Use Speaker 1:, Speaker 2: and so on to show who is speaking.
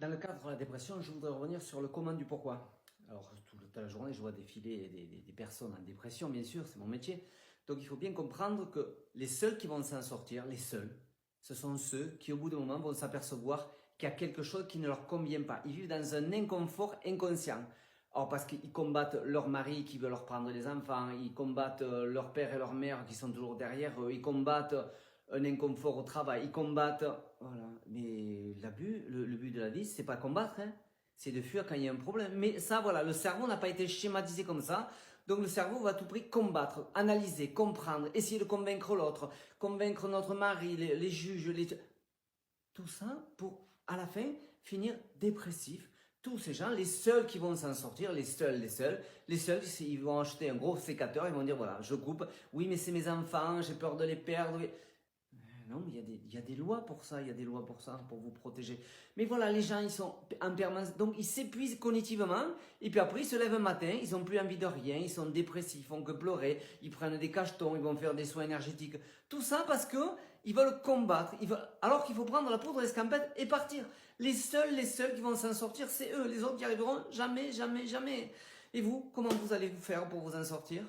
Speaker 1: Dans le cadre de la dépression, je voudrais revenir sur le comment du pourquoi. Alors, toute la journée, je vois défiler des personnes en dépression, bien sûr, c'est mon métier. Donc, il faut bien comprendre que les seuls qui vont s'en sortir, les seuls, ce sont ceux qui, au bout d'un moment, vont s'apercevoir qu'il y a quelque chose qui ne leur convient pas. Ils vivent dans un inconfort inconscient. Alors, parce qu'ils combattent leur mari qui veut leur prendre les enfants, ils combattent leur père et leur mère qui sont toujours derrière eux, ils combattent un inconfort au travail, ils combattent, voilà. Mais le but de la vie, c'est pas combattre, hein. C'est de fuir quand il y a un problème. Mais ça, voilà, le cerveau n'a pas été schématisé comme ça. Donc le cerveau va à tout prix combattre, analyser, comprendre, essayer de convaincre l'autre, convaincre notre mari, les juges, tout ça pour, à la fin, finir dépressif. Tous ces gens, les seuls qui vont s'en sortir, les seuls, ils vont acheter un gros sécateur, ils vont dire, voilà, je coupe, oui, mais c'est mes enfants, j'ai peur de les perdre. Non, mais il y a des lois pour ça, il y a des lois pour ça, pour vous protéger. Mais voilà, les gens, ils sont en permanence, donc ils s'épuisent cognitivement, et puis après, ils se lèvent un matin, ils n'ont plus envie de rien, ils sont dépressifs, ils font que pleurer, ils prennent des cachetons, ils vont faire des soins énergétiques. Tout ça parce que ils veulent combattre, alors qu'il faut prendre la poudre escampette et partir. Les seuls qui vont s'en sortir, c'est eux. Les autres qui arriveront jamais, jamais, jamais. Et vous, comment vous allez vous faire pour vous en sortir ?